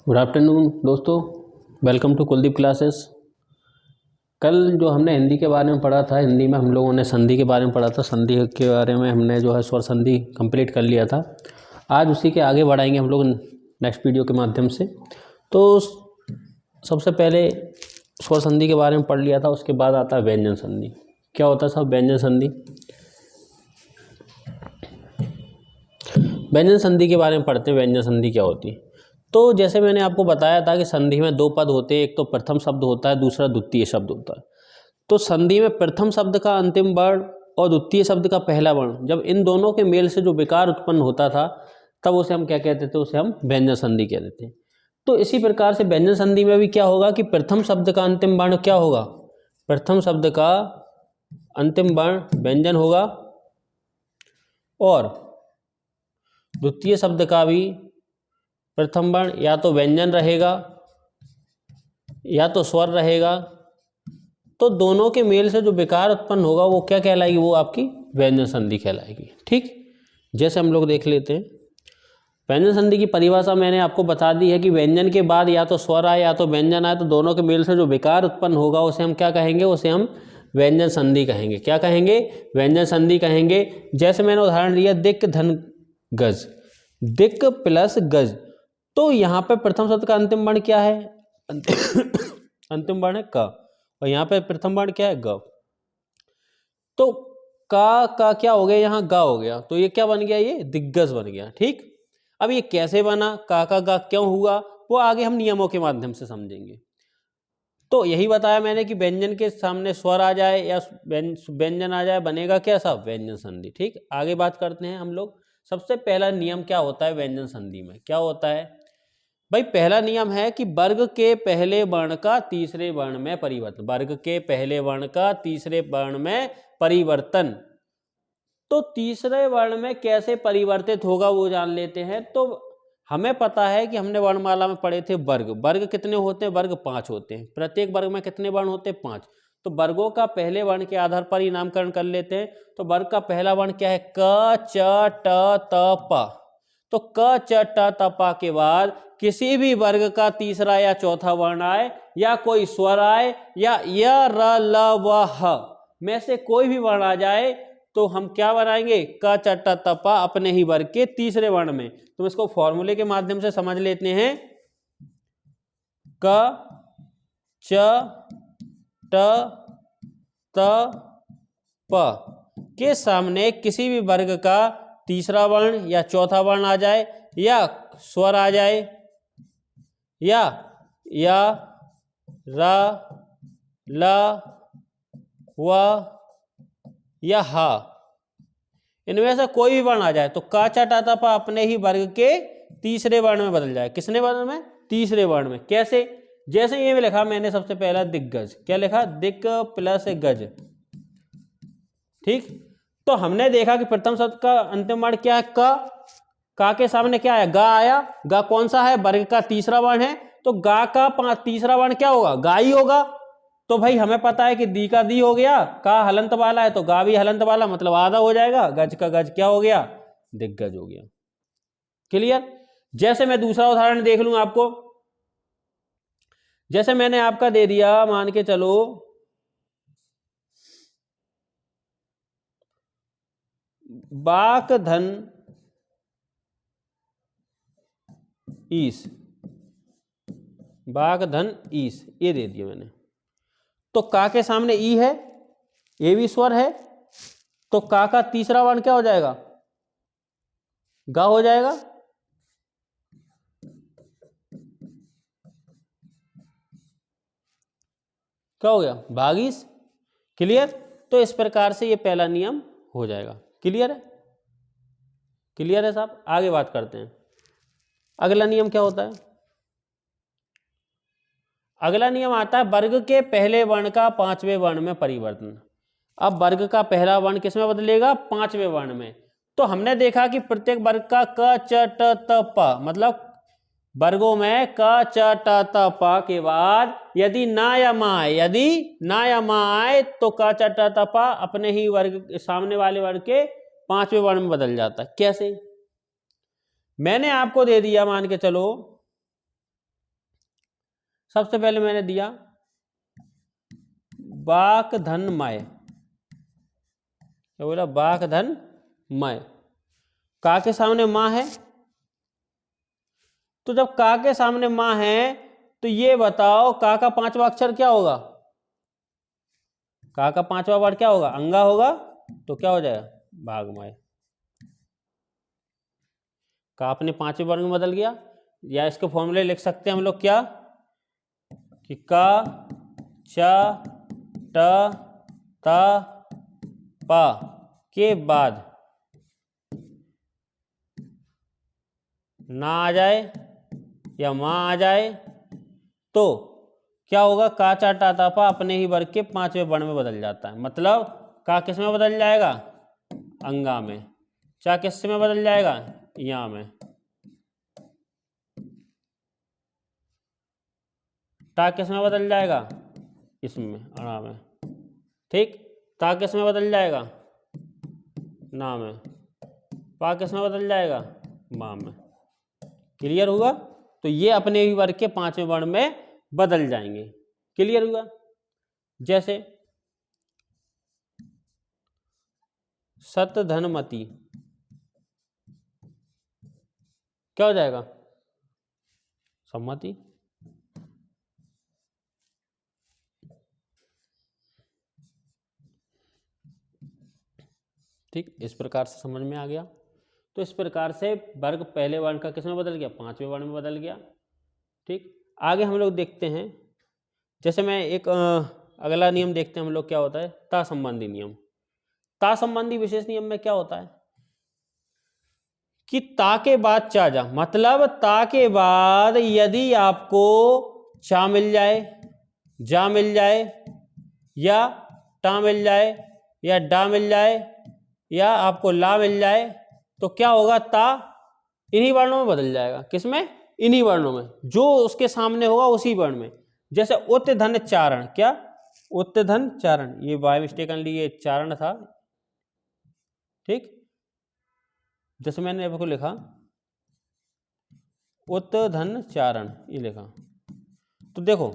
Good afternoon दोस्तों, welcome to Kuldeep classes. कल जो हमने हिंदी के बारे में पढ़ा था, हिंदी में हम लोगों ने संधि के बारे में पढ़ा था। संधि के बारे में हमने जो है स्वर संधि कंप्लीट कर लिया था। आज उसी के आगे बढ़ाएंगे हम लोग नेक्स्ट वीडियो के माध्यम से। तो सबसे पहले स्वर संधि के बारे में पढ़ लिया था, उसके बाद आता है व्यंजन संधि। क्या होता है साहब व्यंजन संधि? व्यंजन संधि के बारे में पढ़ते हैं। व्यंजन संधि क्या होती है? तो जैसे मैंने आपको बताया था कि संधि में दो पद होते हैं, एक तो प्रथम शब्द होता है, दूसरा द्वितीय शब्द होता है। तो संधि में प्रथम शब्द का अंतिम वर्ण और द्वितीय शब्द का पहला वर्ण, जब इन दोनों के मेल से जो विकार उत्पन्न होता था, तब उसे हम क्या कहते थे? उसे हम व्यंजन संधि कहते थे। तो इसी प्रकार से व्यंजन संधि में भी क्या होगा कि प्रथम शब्द का अंतिम वर्ण क्या होगा? प्रथम शब्द का अंतिम वर्ण व्यंजन होगा और द्वितीय शब्द का भी प्रथम वर्ण या तो व्यंजन रहेगा या तो स्वर रहेगा। तो दोनों के मेल से जो विकार उत्पन्न होगा वो क्या कहलाएगी? वो आपकी व्यंजन संधि कहलाएगी। ठीक, जैसे हम लोग देख लेते हैं। व्यंजन संधि की परिभाषा मैंने आपको बता दी है कि व्यंजन के बाद या तो स्वर आए या तो व्यंजन आए, तो दोनों के मेल से जो विकार उत्पन्न होगा उसे हम क्या कहेंगे? उसे हम व्यंजन संधि कहेंगे। क्या कहेंगे? व्यंजन संधि कहेंगे। जैसे मैंने उदाहरण दिया दिक् धन गज, दिक् प्लस गज। तो यहाँ पे प्रथम शब्द का अंतिम वर्ण क्या है? अंतिम वर्ण है क, और यहाँ पे प्रथम वर्ण क्या है? ग। तो का क्या हो गया? यहाँ गा हो गया, तो ये क्या बन गया? ये दिग्गज बन गया। ठीक, अब ये कैसे बना, का गा क्यों हुआ, वो आगे हम नियमों के माध्यम से समझेंगे। तो यही बताया मैंने कि व्यंजन के सामने स्वर आ जाए या व्यंजन आ जाए, बनेगा क्या साहब? व्यंजन संधि। ठीक, आगे बात करते हैं हम लोग। सबसे पहला नियम क्या होता है व्यंजन संधि में? क्या होता है भाई? पहला नियम है कि वर्ग के पहले वर्ण का तीसरे वर्ण में परिवर्तन। वर्ग के पहले वर्ण का तीसरे वर्ण में परिवर्तन। तो तीसरे वर्ण में कैसे परिवर्तित होगा वो जान लेते हैं। तो हमें पता है कि हमने वर्णमाला में पढ़े थे वर्ग। वर्ग कितने होते हैं? वर्ग 5 होते हैं। प्रत्येक वर्ग में कितने वर्ण होते हैं? 5। तो वर्गों का पहले वर्ण के आधार पर ही नामकरण कर लेते हैं। तो वर्ग का पहला वर्ण क्या है? क च ट त प। तो क च ट त प के बाद किसी भी वर्ग का तीसरा या चौथा वर्ण आए या कोई स्वर आए या य र ल व ह में से कोई भी वर्ण आ जाए, तो हम क्या बनाएंगे? क च ट त प अपने ही वर्ग के तीसरे वर्ण में। तो इसको फॉर्मूले के माध्यम से समझ लेते हैं। क च ट त प के सामने किसी भी वर्ग का तीसरा वर्ण या चौथा वर्ण आ जाए या स्वर आ जाए या र ल व या हा, इनमें से कोई भी वर्ण आ जाए, तो का च ट त प अपने ही वर्ग के तीसरे वर्ण में बदल जाए। किसने वर्ण में? तीसरे वर्ण में। कैसे? जैसे ये लिखा मैंने सबसे पहला दिग्गज। क्या लिखा? दिक् प्लस गज। ठीक, तो हमने देखा कि प्रथम शब्द का अंतिम वर्ण क्या है? का के सामने क्या है? गा आया। गा कौन सा है? वर्ग का तीसरा वर्ण है। तो गा का तीसरा वर्ण क्या होगा? गा ही होगा। तो भाई हमें पता है कि दी का दी हो गया, का हलंत वाला है तो गा भी हलंत वाला, मतलब आधा हो जाएगा। गज का गज क्या हो गया? दिग्गज हो गया। क्लियर? जैसे मैं दूसरा उदाहरण देख लूं आपको। जैसे मैंने आपका दे दिया, मान के चलो बाक धन ईस, बाक धन ईस, ये दे दिया मैंने। तो का के सामने ई है, ये भी स्वर है, तो का तीसरा वर्ण क्या हो जाएगा? गा हो जाएगा। क्या हो गया? भागीस। क्लियर? तो इस प्रकार से ये पहला नियम हो जाएगा। क्लियर है? क्लियर है साहब? आगे बात करते हैं। अगला नियम क्या होता है? अगला नियम आता है वर्ग के पहले वर्ण का पांचवें वर्ण में परिवर्तन। अब वर्ग का पहला वर्ण किसमें बदलेगा? पांचवें वर्ण में। तो हमने देखा कि प्रत्येक वर्ग का क च ट त प, मतलब वर्गों में क च ट त प के बाद यदि ना या मा आए, यदि ना या मा आए तो क च ट त प अपने ही वर्ग, सामने वाले वर्ग के पांचवें वर्ण में बदल जाता है। कैसे? मैंने आपको दे दिया, मान के चलो सबसे पहले मैंने दिया बाक धन मय, क्या बोला, बाक धन मय। का के सामने माँ है, तो जब का के सामने माँ है तो ये बताओ का का पांचवा अक्षर क्या होगा, का का पांचवा वर्ड क्या होगा, अंगा होगा, तो क्या हो जाएगा, भागमय। का अपने पांचवें वर्ग में बदल गया, या इसके फॉर्मूले लिख सकते हैं हम लोग क्या, कि का च ट त प के बाद ना आ जाए या माँ आ जाए तो क्या होगा, का चा टा ता पा अपने ही वर्ग के पांचवें वर्ण में बदल जाता है। मतलब का किस में बदल जाएगा, अंगा में। चा किस में बदल जाएगा, या में। टा किस में बदल जाएगा, इसमें, अड़ा में। ठीक, ता किस में बदल जाएगा, ना में। पा किस में बदल जाएगा, माँ में। क्लियर हुआ। तो ये अपने ही वर्ग के पांचवें वर्ण में बदल जाएंगे। क्लियर हुआ। जैसे सत धनमती, क्या हो जाएगा, सम्मति। ठीक, इस प्रकार से समझ में आ गया। तो इस प्रकार से वर्ग पहले वर्ण का किस में बदल गया, पांचवें वर्ण में बदल गया। ठीक, आगे हम लोग देखते हैं, जैसे मैं एक अगला नियम देखते हैं हम लोग, क्या होता है, ता संबंधी नियम। ता संबंधी विशेष नियम में क्या होता है कि ता के बाद चा जा, मतलब ता के बाद यदि आपको चा मिल जाए, जा मिल जाए, या टा मिल जाए, या डा मिल जाए, या आपको ला मिल जाए, तो क्या होगा, ता इन्हीं वर्णों में बदल जाएगा। किसमें, इन्हीं वर्णों में, जो उसके सामने होगा उसी वर्ण में। जैसे उत धन चारण, क्या, उत धन चारण, ये बाय मिस्टेकनली ये चारण था। ठीक, जैसे मैंने आपको लिखा उत धन चारण, ये लिखा, तो देखो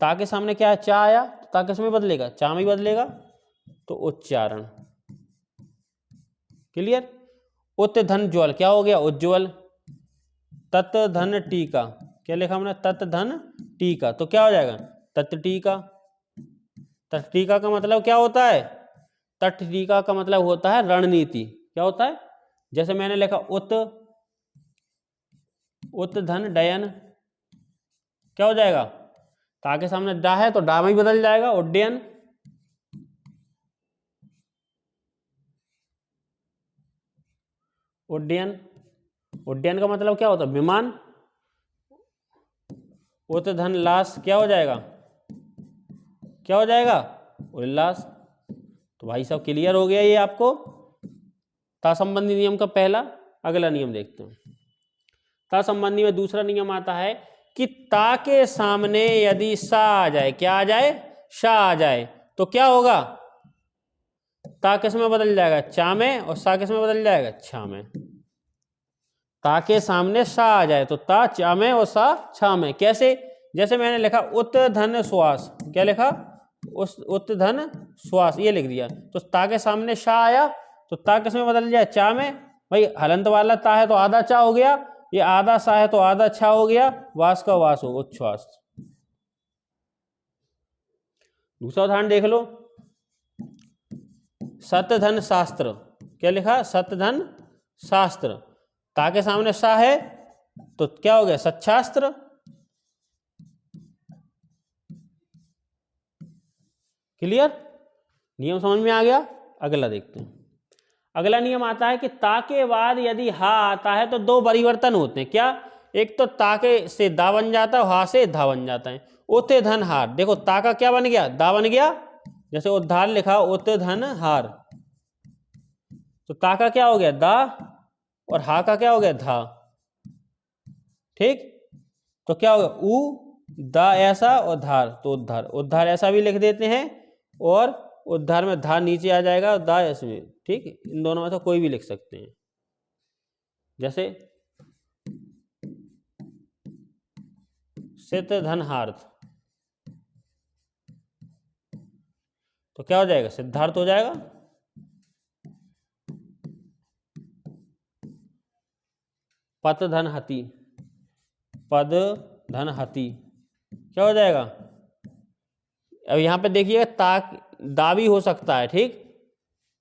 ता के सामने क्या है, चा आया, तो ता किस में बदलेगा, चा में बदलेगा, तो उच्चारण। क्लियर। उत धन ज्वल, क्या हो गया, उज्ज्वल। तत् धन टीका, क्या लिखा हमने, तत् धन टीका, तो क्या हो जाएगा, तत् टीका। तत् टीका का मतलब क्या होता है, तट टीका का मतलब होता है रणनीति। क्या होता है, जैसे मैंने लिखा उत धन डयन, क्या हो जाएगा, ता के सामने डा है तो डा में ही बदल जाएगा, उड्डयन। उड्डयन, उड्डयन का मतलब क्या होता है, विमान। उत धन लाश, क्या हो जाएगा, क्या हो जाएगा, उल्लास। तो भाई साहब क्लियर हो गया ये आपको ता संबंधी नियम का पहला। अगला नियम देखते हैं। ता संबंधी में दूसरा नियम आता है कि ता के सामने यदि सा आ जाए, क्या आ जाए, शा आ जाए, तो क्या होगा, ता किस में बदल जाएगा, चा में, और सा किस में बदल जाएगा, छा में। ता के सामने सा आ जाए तो ता चा में और सा छा में। कैसे, जैसे मैंने लिखा उत धन श्वास, क्या लिखा, उस उत धन श्वास, ये लिख दिया, तो ता के सामने शा आया तो ता किस में बदल जाए, चा में। भाई हलंत वाला ता है तो आधा चा हो गया, ये आधा सा है तो आधा छा हो गया, वास का वास हो, उच्छ्वास। दूसरा उदाहरण देख लो, सतधन शास्त्र, क्या लिखा, सतधन शास्त्र, ता के सामने सा है तो क्या हो गया, सच्छास्त्र। क्लियर, नियम समझ में आ गया। अगला देखते हैं। अगला नियम आता है कि ता के बाद यदि हा आता है तो दो परिवर्तन होते हैं। क्या, एक तो ता के से दा बन जाता है, हा से धा बन जाता है। उत धन हार, देखो ता का क्या बन गया, दा बन गया, जैसे उद्धार लिखा उत धन हार, तो ता का क्या हो गया, दा, और हा का क्या हो गया, धा। ठीक, तो क्या होगा, उ दा ऐसा और धार, तो उद्धार, उद्धार ऐसा भी लिख देते हैं, और उद्धार में धा नीचे आ जाएगा, दा इसमें। ठीक, इन दोनों में से कोई भी लिख सकते हैं। जैसे सित धन हार्थ, तो क्या हो जाएगा, सिद्धार्थ हो जाएगा। पत धन हति, पद धन हति, क्या हो जाएगा। अब यहां पे देखिए ता दा भी हो सकता है, ठीक,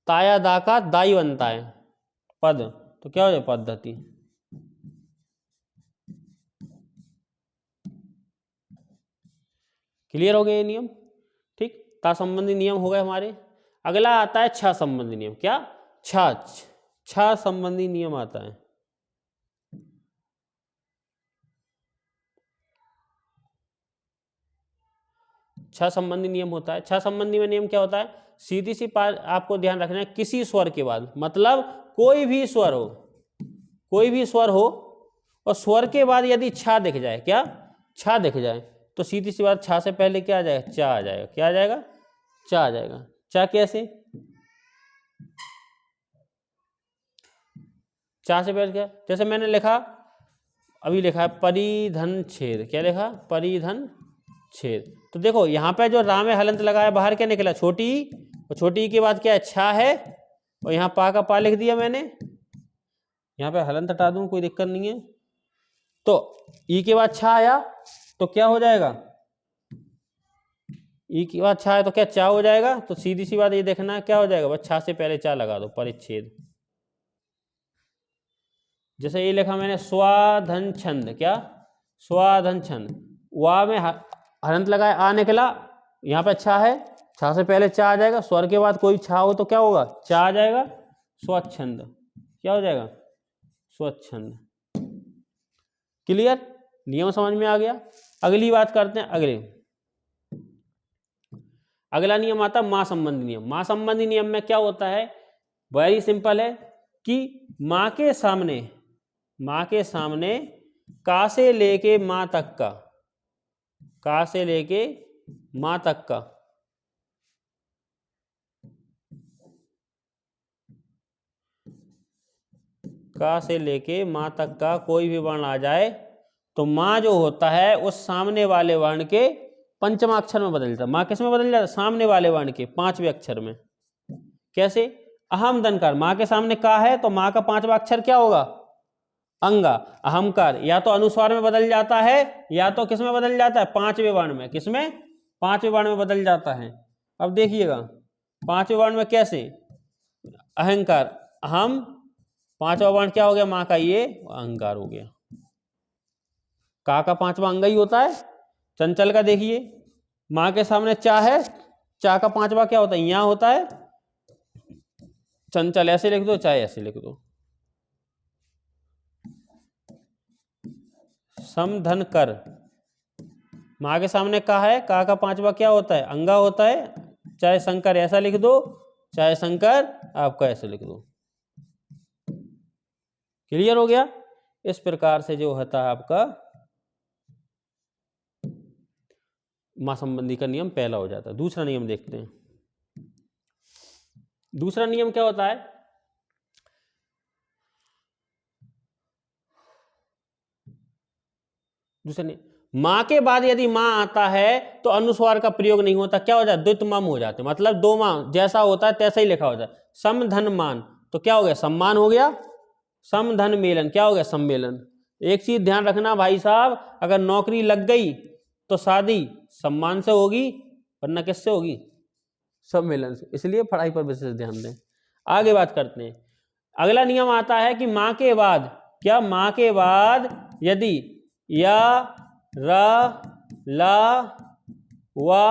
ताया दा का दाई बनता है पद, तो क्या हो जाए पद्धति। क्लियर हो गया ये नियम, ठीक। ता संबंधी नियम हो गए हमारे। अगला आता है छ संबंधी नियम। क्या, छ संबंधी नियम आता है। छ संबंधी नियम होता है। छ संबंधी में नियम क्या होता है, सीधी सी बात आपको ध्यान रखना है, किसी स्वर के बाद, मतलब कोई भी स्वर हो, कोई भी स्वर हो और स्वर के बाद यदि छा दिख जाए, क्या, छा दिख जाए, तो सीधी सी बात छा से पहले क्या आ जाएगा, चा आ जाएगा। क्या आ जाएगा, चा आ जाएगा। चा कैसे, चा से पहले क्या, जैसे मैंने लिखा, अभी लिखा है परिधन छेद, क्या लिखा, परिधन छेद। तो देखो यहाँ पे जो राम है हलंत लगाया, बाहर क्या निकला, छोटी, और छोटी के बाद क्या है, छा है, और यहाँ पा का पा लिख दिया मैंने, यहाँ पे हलंत हटा दूं कोई दिक्कत नहीं है। तो ई के बाद छा आया तो क्या हो जाएगा, ई के बाद छा है तो क्या चा हो जाएगा। तो सीधी सी बात ये देखना है क्या हो जाएगा, बस छा से पहले चा लगा दो, परिच्छेद। जैसे ये लिखा मैंने स्वाधन छंद, क्या, स्वाधन छंद, वा में हलंत लगाया, आ निकला, यहाँ पे छा है, छा से पहले चा आ जाएगा, स्वर के बाद कोई छा हो तो क्या होगा, चा आ जाएगा, स्वच्छंद, क्या हो जाएगा, स्वच्छंद। क्लियर, नियम समझ में आ गया। अगली बात करते हैं, अगला नियम आता है मां संबंधी नियम। मां संबंधी नियम में क्या होता है, वेरी सिंपल है कि मां के सामने का से लेके मां तक का, का से लेके मां तक का, का से लेके मां तक का कोई भी वर्ण आ जाए तो मां जो होता है उस सामने वाले वर्ण के पंचम अक्षर में बदल जाता है। मां किस में बदल जाता है, सामने वाले वर्ण के पांचवें अक्षर में। कैसे, अहम दनकार, मां के सामने का है तो मां का पांचवा अक्षर क्या होगा, अंगा। अहमकार या तो अनुस्वार में बदल जाता है या तो किस में बदल जाता है, पांचवें वर्ण में। किसमें, पांचवें वर्ण में बदल जाता है। अब देखिएगा पांचवें वर्ण में कैसे, अहंकार, अहम, पांचवा वर्ण क्या हो गया मां का, ये अहंकार हो गया। का पांचवा अंग ही होता है। चंचल का देखिए, मां के सामने चा है, चा का पांचवा क्या होता है, यहां होता है। चंचल ऐसे लिख दो चाहे ऐसे लिख दो। समधन कर, मां के सामने का है, का पांचवा क्या होता है, अंगा होता है। चाहे शंकर ऐसा लिख दो चाहे शंकर आपका ऐसे लिख दो। क्लियर हो गया। इस प्रकार से जो होता है आपका मां संबंधी का नियम पहला हो जाता है। दूसरा नियम देखते हैं। दूसरा नियम क्या होता है, दूसरा नियम, मां के बाद यदि मां आता है तो अनुस्वार का प्रयोग नहीं होता। क्या हो जाता है, द्वित मम हो जाते, मतलब दो मां जैसा होता है तैसा ही लिखा होता है। समधन मान तो क्या हो गया, सम्मान हो गया। समधन मेलन क्या हो गया, सम्मेलन। एक चीज ध्यान रखना भाई साहब, अगर नौकरी लग गई तो शादी सम्मान से होगी, वरना किससे होगी, सम्मेलन से। इसलिए पढ़ाई पर विशेष ध्यान दें। आगे बात करते हैं। अगला नियम आता है कि मां के बाद, क्या, मां के बाद यदि या, रा, ला, वा,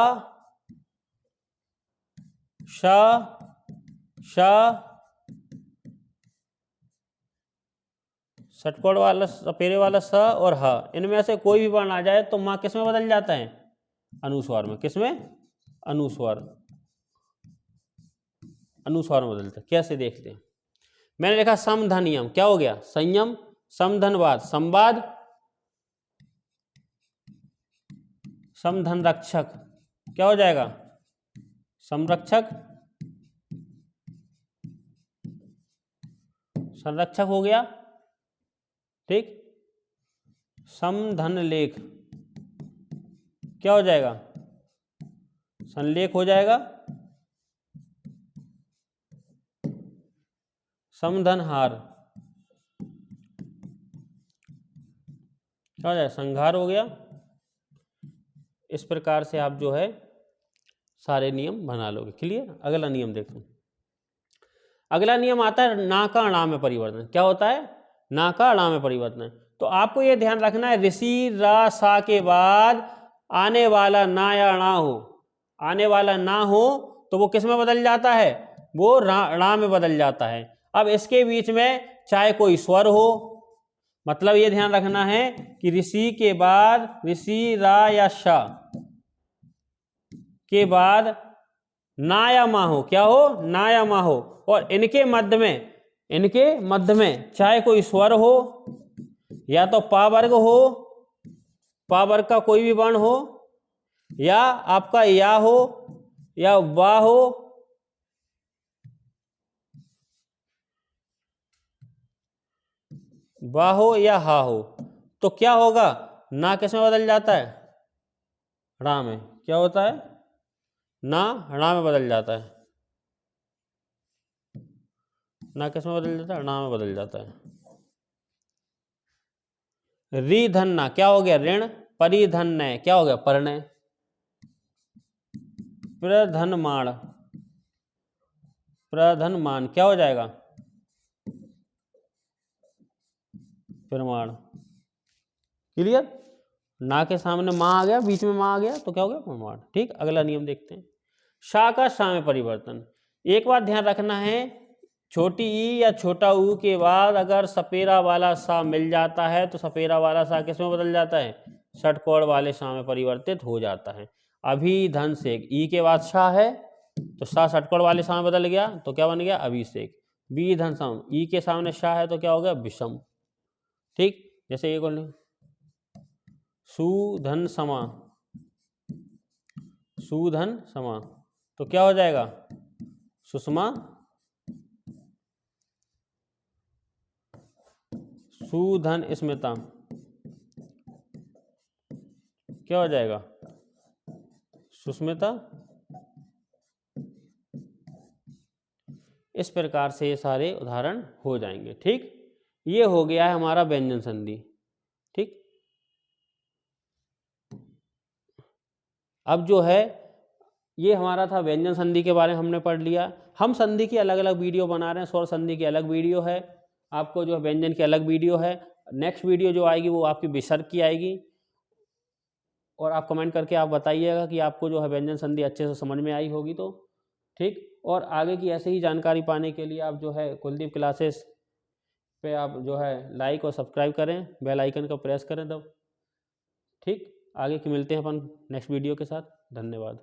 शा, शा, षटकोण वाला सपेरे वाला स और ह, इनमें से कोई भी वर्ण आ जाए तो मां किस में बदल जाता है, अनुस्वार में। किस में, अनुस्वार, अनुस्वार में बदलता है। कैसे देखते हैं, मैंने लिखा समधन नियम, क्या हो गया, संयम। समधनवाद, संवाद। समधन रक्षक क्या हो जाएगा, संरक्षक, संरक्षक हो गया, ठीक। समधन लेख क्या हो जाएगा, संलेख हो जाएगा। समधनहार, क्या हो जाए, संघार हो गया। इस प्रकार से आप जो है सारे नियम बना लोगे। क्लियर। अगला नियम देखो। अगला नियम आता है ना का अणा में परिवर्तन। क्या होता है, ना का अणा में परिवर्तन। तो आपको यह ध्यान रखना है, ऋषि रा सा के बाद आने वाला ना या अणा हो, आने वाला ना हो तो वो किस में बदल जाता है, वो रा में बदल जाता है। अब इसके बीच में चाहे कोई स्वर हो, मतलब ये ध्यान रखना है कि ऋषि के बाद ऋषि रा या शा के बाद ना या मा हो, क्या हो, ना या मा हो, और इनके मध्य में चाहे कोई स्वर हो, या तो पा वर्ग हो, पा वर्ग का कोई भी वर्ण हो, या आपका या हो, या वा हो, वा हो या हा हो, तो क्या होगा, ना किस में बदल जाता है, णा में। क्या होता है, ना णा में बदल जाता है, ना किस में बदल जाता है, णा में बदल जाता है। री धन ना क्या हो गया, ऋण। परिधन न क्या हो गया, परनय। प्रधनमाण, प्रधनमान क्या हो जाएगा, प्रमाण। क्लियर। ना के सामने माँ आ गया, बीच में माँ आ गया तो क्या हो गया, प्रमाण। ठीक। अगला नियम देखते हैं, शा का शा में परिवर्तन। एक बात ध्यान रखना है, छोटी ई या छोटा ऊ के बाद अगर सपेरा वाला सा मिल जाता है तो सपेरा वाला सा किस में बदल जाता है, षटकोण वाले सा में परिवर्तित हो जाता है। अभिधन से ई के बाद शाह है तो शाह षटकोण वाले सा में बदल गया तो क्या बन गया, अभिषेक। विधन सम, ई के सामने शाह है तो क्या हो गया, विषम। ठीक। जैसे ये बोल सुधन समा, सुधन समा तो क्या हो जाएगा, सुषमा, सुधन स्मिता क्या हो जाएगा, सुस्मिता। इस प्रकार से ये सारे उदाहरण हो जाएंगे। ठीक। ये हो गया है हमारा व्यंजन संधि। ठीक। अब जो है ये हमारा था व्यंजन संधि के बारे में हमने पढ़ लिया। हम संधि की अलग अलग वीडियो बना रहे हैं, स्वर संधि की अलग वीडियो है, आपको जो व्यंजन की अलग वीडियो है। नेक्स्ट वीडियो जो आएगी वो आपकी विसर्ग की आएगी, और आप कमेंट करके आप बताइएगा कि आपको जो है व्यंजन संधि अच्छे से समझ में आई होगी तो। ठीक। और आगे की ऐसे ही जानकारी पाने के लिए आप जो है कुलदीप क्लासेस पे आप जो है लाइक और सब्सक्राइब करें, बेल आइकन को प्रेस करें तब। ठीक। आगे की मिलते हैं अपन नेक्स्ट वीडियो के साथ। धन्यवाद।